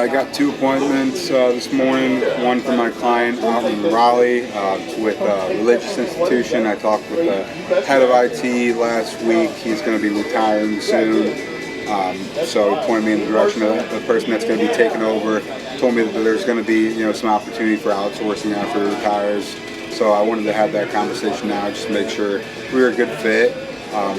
I got 2 appointments this morning. One for my client out in Raleigh. It's with a religious institution. I talked with the head of IT last week. He's going to be retiring soon. So he pointed me in the direction of the person that's going to be taking over. Told me that there's going to be some opportunity for outsourcing after he retires. So I wanted to have that conversation now just to make sure we were a good fit.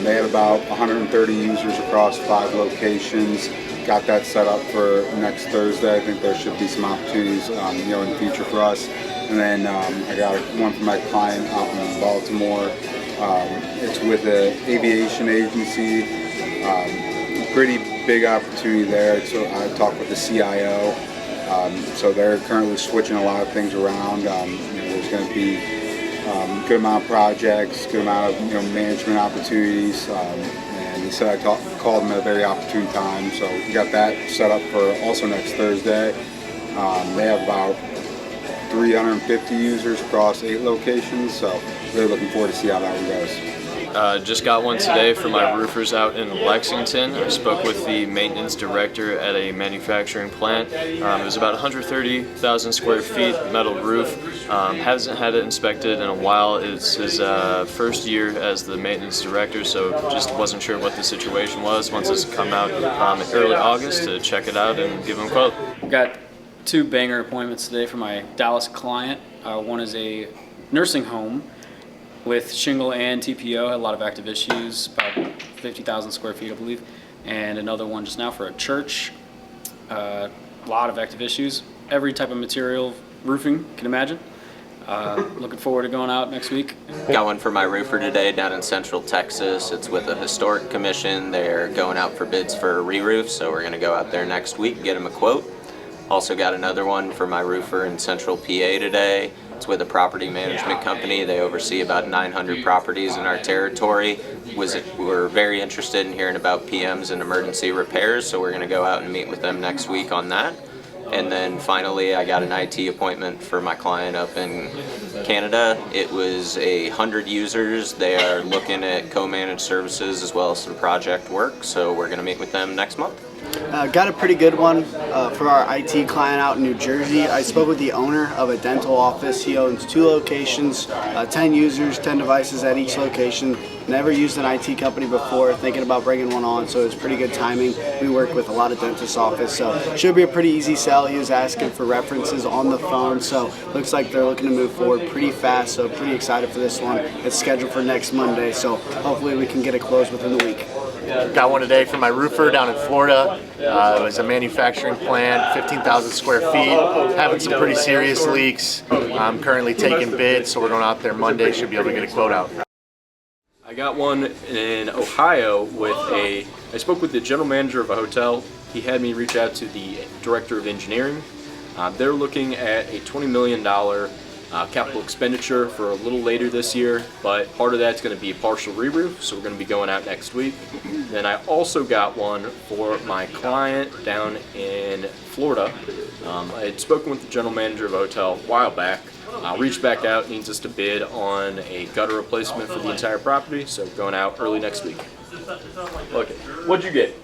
They had about 130 users across 5 locations. Got that set up for next Thursday. I think there should be some opportunities, in the future for us. And then I got one for my client out in Baltimore. It's with an aviation agency. Pretty big opportunity there. So I talked with the CIO. So they're currently switching a lot of things around. There's going to be good amount of projects, good amount of management opportunities. And he said I called him at a very opportune time, so we got that set up for also next Thursday. They have about 350 users across 8 locations, so really looking forward to see how that one goes. Just got one today for my roofers out in Lexington. I spoke with the maintenance director at a manufacturing plant. It was about 130,000 square feet, metal roof. Hasn't had it inspected in a while. It's his first year as the maintenance director, so just wasn't sure what the situation was. Wants us to come out in early August to check it out and give him a quote. Got 2 banger appointments today for my Dallas client. One is a nursing home with shingle and TPO, had a lot of active issues, about 50,000 square feet, I believe. And another one just now for a church, a lot of active issues. Every type of material, roofing, you can imagine. Looking forward to going out next week. Got one for my roofer today down in Central Texas. It's with a historic commission. They're going out for bids for a re-roof, so we're gonna go out there next week, get them a quote. Also got another one for my roofer in Central PA today. It's with a property management company. They oversee about 900 properties in our territory. We're very interested in hearing about PMs and emergency repairs, so we're going to go out and meet with them next week on that. And then finally, I got an IT appointment for my client up in Canada. It was 100 users. They are looking at co-managed services as well as some project work, so we're going to meet with them next month. Got a pretty good one for our IT client out in New Jersey. I spoke with the owner of a dental office. He owns 2 locations, 10 users, 10 devices at each location. Never used an IT company before, thinking about bringing one on, so it's pretty good timing. We work with a lot of dentist office, so should be a pretty easy sell. He was asking for references on the phone, so looks like they're looking to move forward pretty fast, so pretty excited for this one. It's scheduled for next Monday, so hopefully we can get it closed within the week. Got one today for my roofer down in Florida. It was a manufacturing plant, 15,000 square feet, having some pretty serious leaks. I'm currently taking bids, so we're going out there Monday, should be able to get a quote out. I got one in Ohio I spoke with the general manager of a hotel. He had me reach out to the director of engineering. They're looking at a $20 million capital expenditure for a little later this year, but part of that's going to be a partial re-roof, so we're going to be going out next week. Then I also got one for my client down in Florida. I had spoken with the general manager of a hotel a while back. Reached back out, needs us to bid on a gutter replacement for the entire property, so going out early next week. Okay, what'd you get?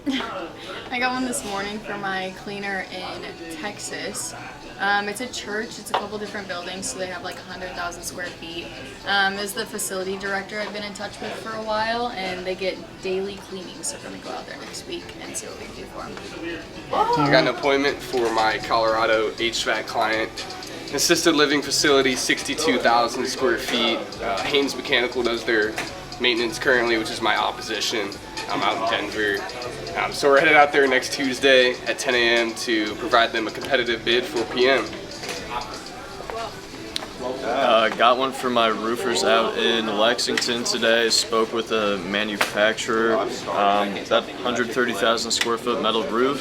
I got one this morning for my cleaner in Texas. It's a church, it's a couple different buildings, so they have like 100,000 square feet. Is the facility director I've been in touch with for a while, and they get daily cleaning, so we're going to go out there next week and see what we can do for them. I got an appointment for my Colorado HVAC client. Assisted living facility, 62,000 square feet. Haynes Mechanical does their maintenance currently, which is my opposition. I'm out in Denver. So we're headed out there next Tuesday at 10 a.m. to provide them a competitive bid for PM. Got one for my roofers out in Lexington today. Spoke with a manufacturer. That 130,000 square foot metal roof.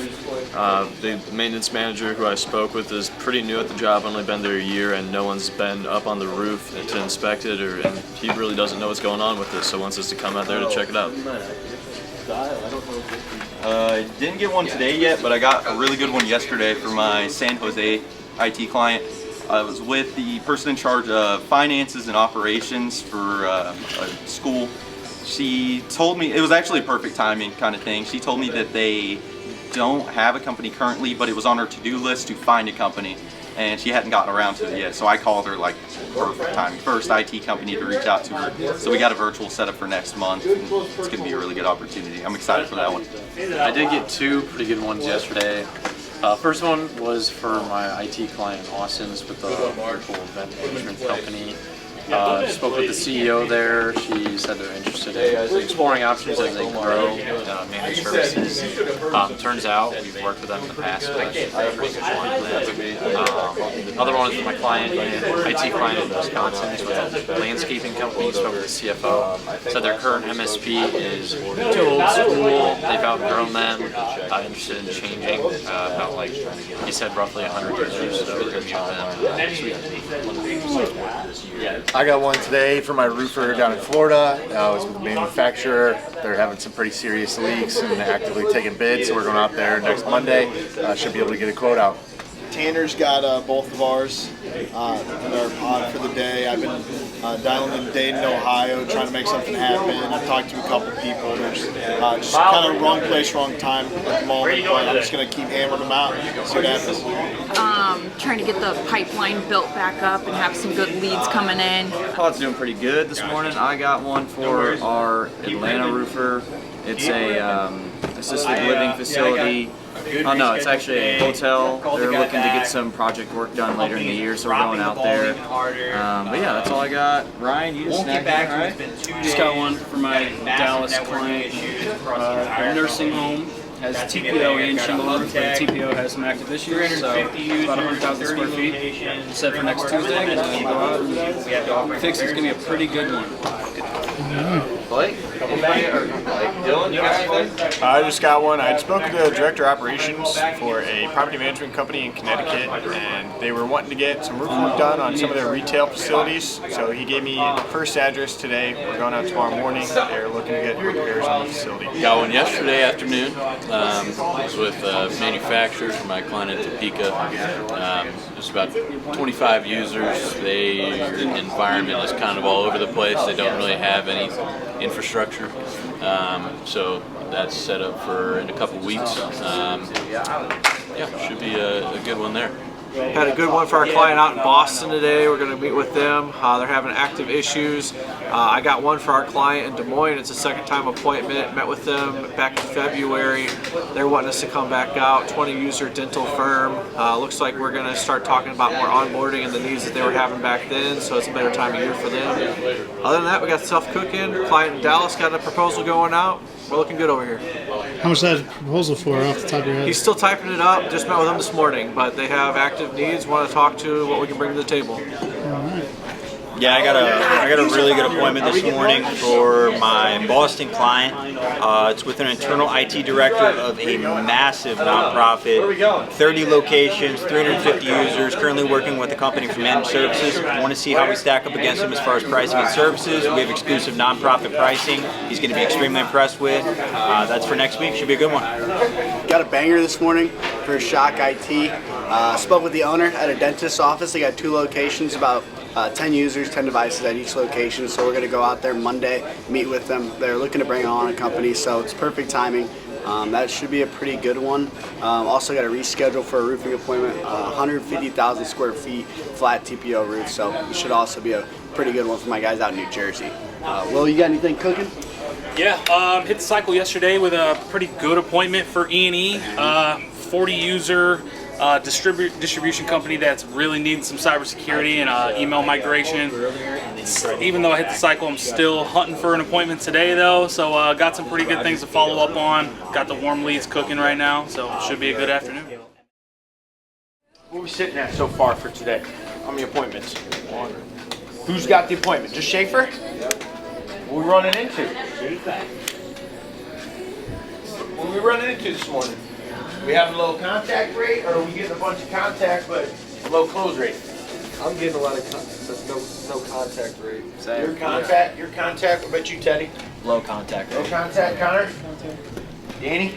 The maintenance manager who I spoke with is pretty new at the job, only been there a year, and no one's been up on the roof to inspect it, and he really doesn't know what's going on with it, so wants us to come out there to check it out. I didn't get one today yet, but I got a really good one yesterday for my San Jose IT client. I was with the person in charge of finances and operations for a school. She told me, it was actually perfect timing kind of thing. She told me that they don't have a company currently, but it was on her to-do list to find a company, and she hadn't gotten around to it yet. So I called her like perfect time, first IT company to reach out to her. So we got a virtual setup for next month. And it's going to be a really good opportunity. I'm excited for that one. I did get two pretty good ones yesterday. First one was for my IT client, Austin's, with the local event management company. Spoke with the CEO there. She said they're interested in exploring options as they grow managed services. Turns out we've worked with them in the past. Another one is for my client, IT client in Wisconsin. It's with a landscaping company. Spoke with the CFO. Said their current MSP is too old school. They've outgrown them. Interested in changing. About like he said, roughly 100 users. So they're I got one today for my roofer down in Florida. I was with a manufacturer. They're having some pretty serious leaks and actively taking bids, so we're going out there next Monday. Should be able to get a quote out. Tanner's got both of ours in our pod for the day. I've been dialing in Dayton, Ohio, trying to make something happen. I've talked to a couple people. There's just kind of wrong place, wrong time at the moment, but I'm just going to keep hammering them out and see what happens. Trying to get the pipeline built back up and have some good leads coming in. Pod's doing pretty good this morning. I got one for our Atlanta roofer. It's a assisted living facility. Oh no, it's actually a hotel. They're looking to get some project work done later in the year, so we're going out there. But yeah, that's all I got. Ryan, you just snagged that, right? Just got one for my Dallas client. A nursing home has TPO and shingle roof, but the TPO has some active issues, so it's about 100,000 square feet. Set for next Tuesday, and then we'll go out and fix it. It's going to be a pretty good one. Blake? Dillon, you got anything? I just got one. I spoke to the director of operations for a property management company in Connecticut, and they were wanting to get some roof work done on some of their retail facilities. So he gave me the first address today. We're going out tomorrow morning. They're looking to get repairs on the facility. Got one yesterday afternoon. I was with manufacturers for my client in Topeka. Just about 25 users. Their environment is kind of all over the place. They don't really have any infrastructure. So that's set up for in a couple weeks. Yeah, should be a good one there. Had a good one for our client out in Boston today. We're going to meet with them. They're having active issues. I got one for our client in Des Moines. It's a second time appointment. Met with them back in February. They're wanting us to come back out. 20 user dental firm. Looks like we're going to start talking about more onboarding and the needs that they were having back then, so it's a better time of year for them. Other than that, we got stuff cooking. Client in Dallas got a proposal going out. We're looking good over here. How much is that proposal for off the top of your head? He's still typing it up. Just met with him this morning, but they have active needs. Want to talk to what we can bring to the table. Yeah, I got a really good appointment this morning for my Boston client. It's with an internal IT director of a massive nonprofit, 30 locations, 350 users, currently working with a company for managed services. I want to see how we stack up against him as far as pricing and services. We have exclusive nonprofit pricing he's going to be extremely impressed with. That's for next week. Should be a good one. Got a banger this morning for Shock IT. Spoke with the owner at a dentist's office. They got 2 locations, about 10 users, 10 devices at each location, so we're going to go out there Monday, meet with them. They're looking to bring on a company, so it's perfect timing. That should be a pretty good one. Also got a reschedule for a roofing appointment, 150,000 square feet, flat TPO roof, so it should also be a pretty good one for my guys out in New Jersey. Will, you got anything cooking? Yeah, hit the cycle yesterday with a pretty good appointment for E&E, 40 user distribution company that's really needing some cybersecurity and email migration. Even though I hit the cycle, I'm still hunting for an appointment today though, so got some pretty good things to follow up on. Got the warm leads cooking right now, so it should be a good afternoon. What are we sitting at so far for today? How many appointments? Who's got the appointment? Just Schaefer? What are we running into? What are we running into this morning? We have a low contact rate, or are we getting a bunch of contact but low close rate? I'm getting a lot of no contact rate. Same. Your contact, what about you, Teddy? Low contact rate. Low contact, Connor? Danny?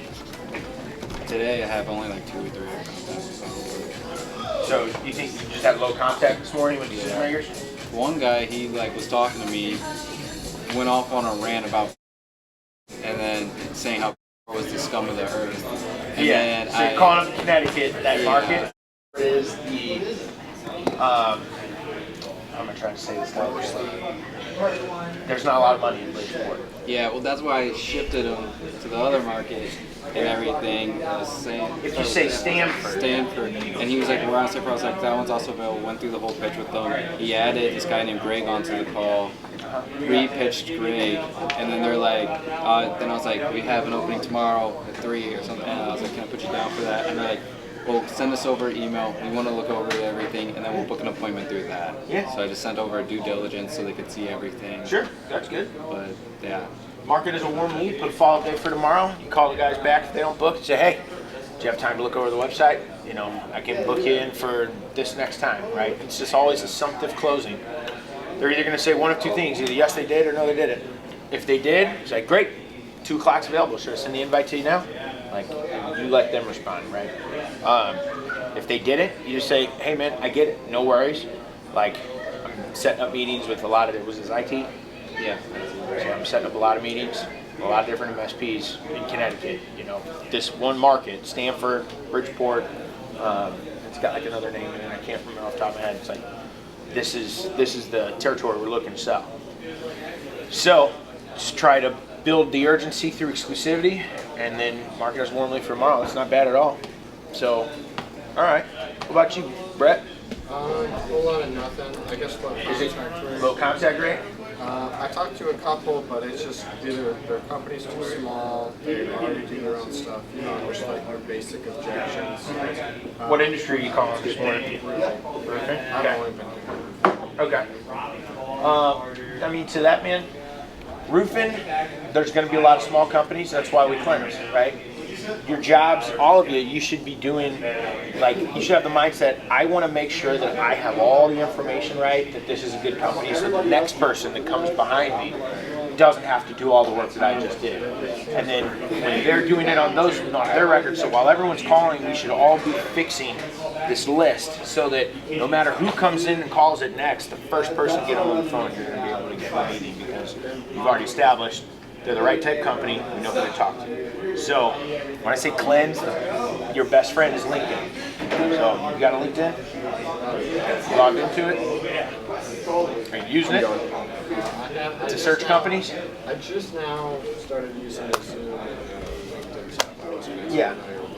Today I have only like 2 or 3 contacts. So you think you just had low contact this morning with the decision makers? One guy, he was talking to me, went off on a rant about, and then saying how was the scum of the earth. And Yeah. So you're calling up Connecticut, that market is the. I'm gonna try to say this nicely. There's not a lot of money in Bridgeport. Yeah, well, that's why I shifted him to the other market and everything. If you say Stanford. And he was like, we're on Stanford. I was like, that one's also available. Went through the whole pitch with them. He added this guy named Greg onto the call. Re-pitched Greg, and then they're like, then I was like, we have an opening tomorrow at 3 or something. And I was like, can I put you down for that? And they're like, well, send us over an email. We want to look over everything, and then we'll book an appointment through that. Yeah. So I just sent over a due diligence so they could see everything. Sure, that's good. But yeah. Mark it as a warm lead, put a follow-up date for tomorrow. You call the guys back if they don't book and say, hey, do you have time to look over the website? You know, I can book you in for this next time, right? It's just always assumptive closing. They're either going to say one of two things, either yes they did or no they didn't. If they did, it's like, great, 2 o'clock's available. Should I send the invite to you now? Like, you let them respond, right? If they didn't, you just say, hey man, I get it, no worries. Like, I'm setting up meetings with a lot of, was this IT? Yeah. So I'm setting up a lot of meetings, a lot of different MSPs in Connecticut. You know, this one market, Stanford, Bridgeport, it's got like another name in it, I can't remember off the top of my head. It's like, this is the territory we're looking to sell. So just try to build the urgency through exclusivity and then market us warmly for tomorrow. It's not bad at all. So, all right. What about you, Brett? A whole lot of nothing. I guess low Is it contact rate. low contact rate? I talked to a couple, but it's just either their company's too small, they already do their own stuff, you know, just like your basic objections. What industry are you calling this morning? Okay. I've only been Okay. I mean, to that man, roofing, there's going to be a lot of small companies. That's why we cleanse, right? Your jobs, all of you, you should be doing, like, you should have the mindset, I want to make sure that I have all the information right, that this is a good company, so the next person that comes behind me doesn't have to do all the work that I just did. And then when they're doing it on their records, so while everyone's calling, we should all be fixing this list so that no matter who comes in and calls it next, the first person to get on the phone, you're going to be able to get a meeting because you've already established they're the right type of company, we know who to talk to. So when I say cleanse, your best friend is LinkedIn. So you got a LinkedIn? You logged into it? Are you using it to search companies? I just now started using Zoom and LinkedIn stuff. Yeah.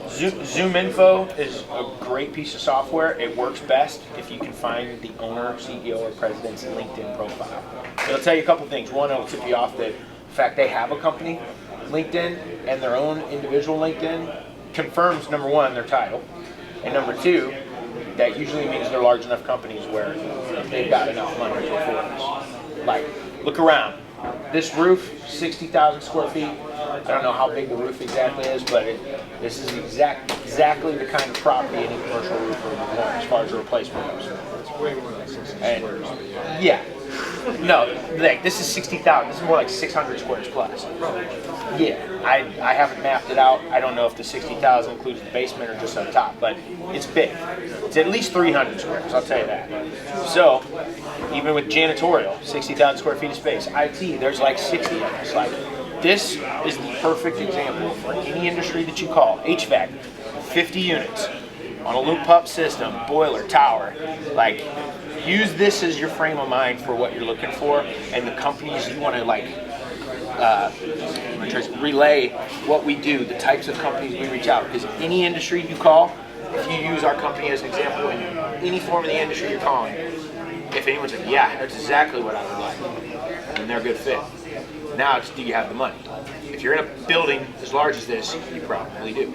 Zoom Info is a great piece of software. It works best if you can find the owner, CEO, or president's LinkedIn profile. It'll tell you a couple things. One, it'll tip you off that the fact they have a company LinkedIn and their own individual LinkedIn confirms, number one, their title, and number two, that usually means they're large enough companies where they've got enough money to afford this. Like, look around. This roof, 60,000 square feet. I don't know how big the roof exactly is, but this is exactly the kind of property any commercial roofer would want as far as a replacement goes. It's way more than 60 squares. Yeah. No, like, this is 60,000. This is more like 600 squares plus. Yeah, I haven't mapped it out. I don't know if the 60,000 includes the basement or just up top, but it's big. It's at least 300 squares, I'll tell you that. So, even with janitorial, 60,000 square feet of space. IT, there's like 60 of us. Like, this is the perfect example for any industry that you call. HVAC, 50 units on a loop pump system, boiler, tower. Like, use this as your frame of mind for what you're looking for and the companies you want to, like, relay what we do, the types of companies we reach out. Because any industry you call, if you use our company as an example in any form of the industry you're calling, if anyone said, yeah, that's exactly what I would like, and they're a good fit. Now it's, do you have the money? If you're in a building as large as this, you probably do.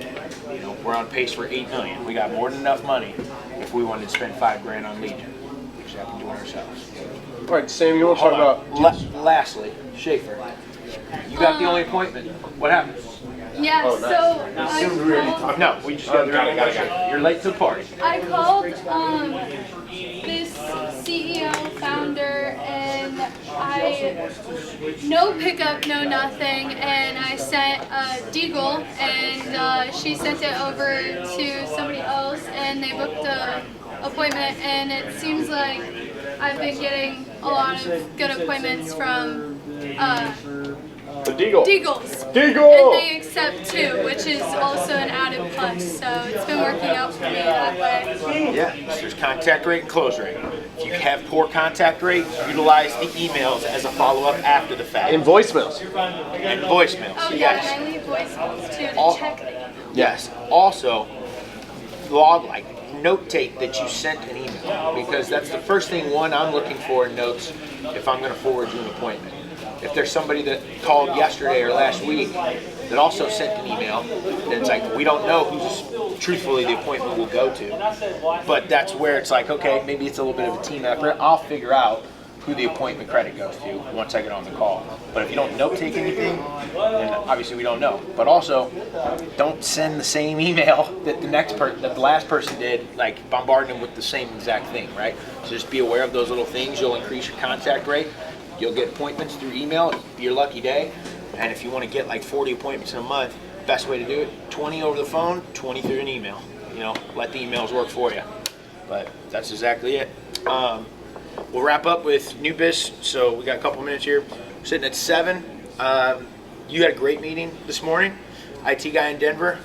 You know, we're on pace for $8 million. We got more than enough money if we wanted to spend $5 grand on Legion, which happen to do it ourselves. All right, Sam, you want to talk about... Lastly, Schaefer, you got the only appointment. What happened? Yeah, oh, nice. So No, we just got to You're late to the party. I called this CEO founder and no pickup, no nothing, and I sent Deagle and she sent it over to somebody else and they booked a appointment, and it seems like I've been getting a lot of good appointments from But or Deagle? Deagles. Deagle! And they accept 2, which is also an added plus. So it's been working out for me that way. Yeah, so there's contact rate and close rate. If you have poor contact rate, utilize the emails as a follow-up after the fact. And voicemails. And voicemails, Oh yeah, yes. and I leave voicemails too to check the email. Yes. Also, notate that you sent an email, because that's the first thing, I'm looking for in notes if I'm going to forward you an appointment. If there's somebody that called yesterday or last week that also sent an email, then it's like, we don't know who's truthfully the appointment will go to. But that's where it's like, okay, maybe it's a little bit of a team effort. I'll figure out who the appointment credit goes to once I get on the call. But if you don't note take anything, then obviously we don't know. But also, don't send the same email that the last person did, like bombarding them with the same exact thing, right? So just be aware of those little things. You'll increase your contact rate. You'll get appointments through email. It'll be your lucky day. And if you want to get like 40 appointments in a month, best way to do it, 20 over the phone, 20 through an email. You know, let the emails work for you. But that's exactly it. We'll wrap up with new biz. So we got a couple minutes here. We're sitting at 7. You had a great meeting this morning. IT guy in Denver.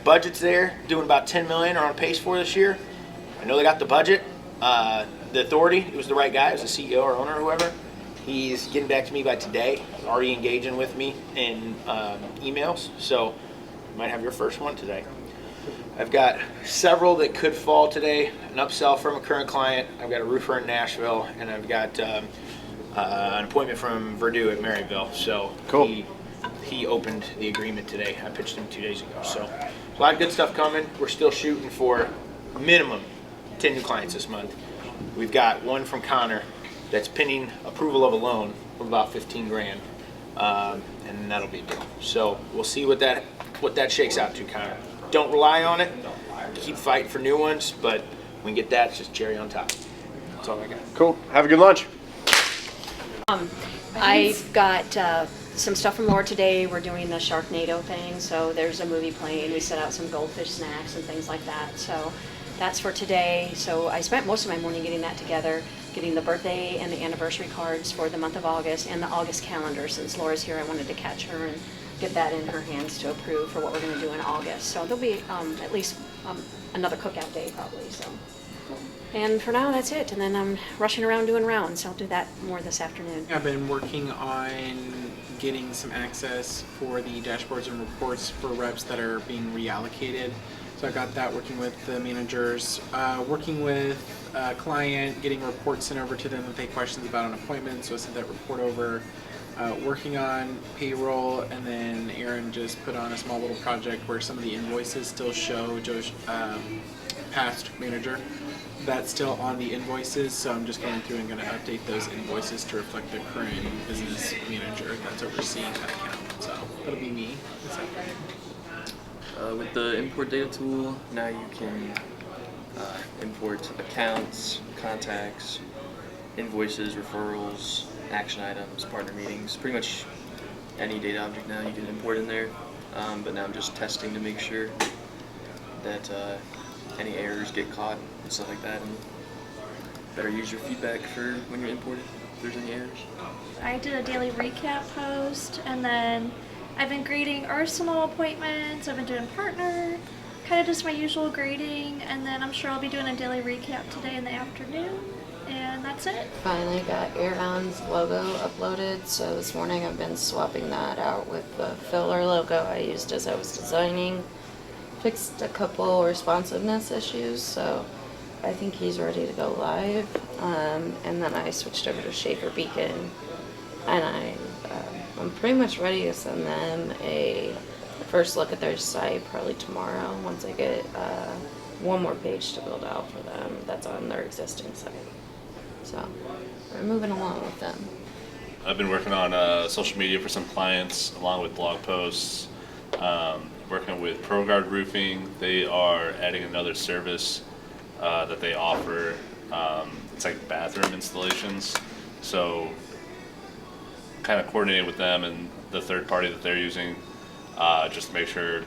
Budget's there, doing about 10 million, are on pace for this year. I know they got the budget. The authority, it was the right guy, it was the CEO or owner or whoever. He's getting back to me by today, already engaging with me in emails. So you might have your first one today. I've got several that could fall today. An upsell from a current client. I've got a roofer in Nashville, and I've got an appointment from Verdue at Maryville. So cool. He opened the agreement today. I pitched him 2 days ago. So a lot of good stuff coming. We're still shooting for minimum 10 new clients this month. We've got one from Connor that's pending approval of a loan of about 15 grand, and that'll be a deal. So we'll see what that shakes out to, Connor. Don't rely on it. Keep fighting for new ones, but when we get that, it's just cherry on top. That's all I got. Cool. Have a good lunch. I've got some stuff from Laura today. We're doing the Sharknado thing, so there's a movie playing. We set out some goldfish snacks and things like that. So that's for today. So I spent most of my morning getting that together, getting the birthday and the anniversary cards for the month of August and the August calendar. Since Laura's here, I wanted to catch her and get that in her hands to approve for what we're going to do in August. So there'll be at least another cookout day probably. So, and for now that's it. And then I'm rushing around doing rounds. So I'll do that more this afternoon. I've been working on getting some access for the dashboards and reports for reps that are being reallocated. So I got that working with the managers, working with a client, getting reports sent over to them if they have questions about an appointment. So I sent that report over. Working on payroll, and then Aaron just put on a small little project where some of the invoices still show Joe's past manager. That's still on the invoices, so I'm just going through and going to update those invoices to reflect the current business manager that's overseeing that account. So that'll be me this afternoon. With the import data tool, now you can import accounts, contacts, invoices, referrals, action items, partner meetings, pretty much any data object now you can import in there. But now I'm just testing to make sure that any errors get caught and stuff like that, and better use your feedback for when you're importing if there's any errors. I did a daily recap post, and then I've been grading Arsenal appointments, I've been doing partner, kind of just my usual grading, and then I'm sure I'll be doing a daily recap today in the afternoon. And that's it. Finally got Aaron's logo uploaded, so this morning I've been swapping that out with the filler logo I used as I was designing. Fixed a couple responsiveness issues, so I think he's ready to go live. And then I switched over to Schaefer Beacon, and I'm pretty much ready to send them a first look at their site probably tomorrow once I get one more page to build out for them that's on their existing site. So we're moving along with them. I've been working on social media for some clients along with blog posts, working with ProGuard Roofing. They are adding another service that they offer. It's like bathroom installations. So kind of coordinating with them and the third party that they're using just to make sure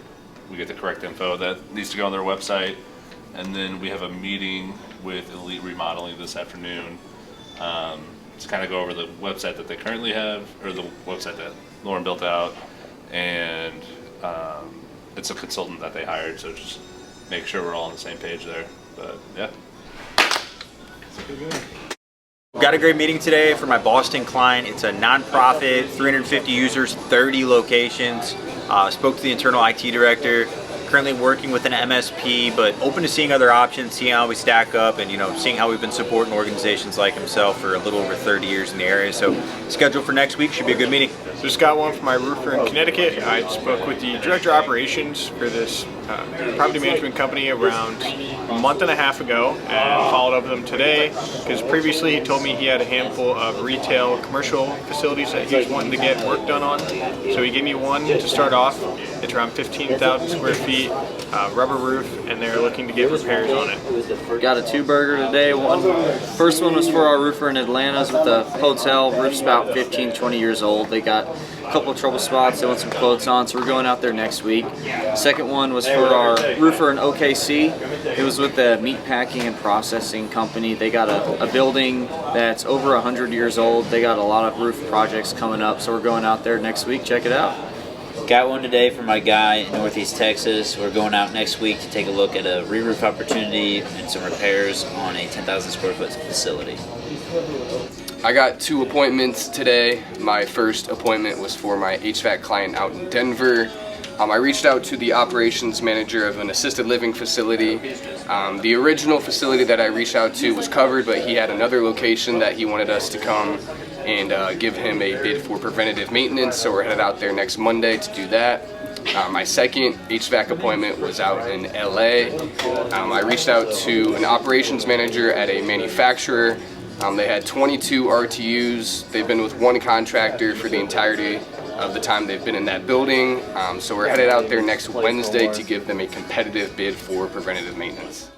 we get the correct info that needs to go on their website. And then we have a meeting with Elite Remodeling this afternoon to kind of go over the website that they currently have, or the website that Lauren built out, and it's a consultant that they hired, so just make sure we're all on the same page there. But yeah. Got a great meeting today for my Boston client. It's a nonprofit, 350 users, 30 locations. Spoke to the internal IT director. Currently working with an MSP, but open to seeing other options, seeing how we stack up, and seeing how we've been supporting organizations like himself for a little over 30 years in the area. So scheduled for next week, should be a good meeting. Just got one from my roofer in Connecticut. I spoke with the director of operations for this property management company around a month and a half ago, and followed up with him today because previously he told me he had a handful of retail commercial facilities that he was wanting to get work done on. So he gave me one to start off. It's around 15,000 square feet, rubber roof, and they're looking to get repairs on it. Got a two-burger today. First one was for our roofer in Atlanta with the hotel. Roof's about 15, 20 years old. They got a couple of trouble spots they want some quotes on, so we're going out there next week. Second one was for our roofer in OKC. It was with the meat packing and processing company. They got a building that's over 100 years old. They got a lot of roof projects coming up, so we're going out there next week. Check it out. Got one today for my guy in Northeast Texas. We're going out next week to take a look at a re-roof opportunity and some repairs on a 10,000 square foot facility. I got 2 appointments today. My first appointment was for my HVAC client out in Denver. I reached out to the operations manager of an assisted living facility. The original facility that I reached out to was covered, but he had another location that he wanted us to come and give him a bid for preventative maintenance, so we're headed out there next Monday to do that. My second HVAC appointment was out in LA. I reached out to an operations manager at a manufacturer. They had 22 RTUs. They've been with one contractor for the entirety of the time they've been in that building. So we're headed out there next Wednesday to give them a competitive bid for preventative maintenance.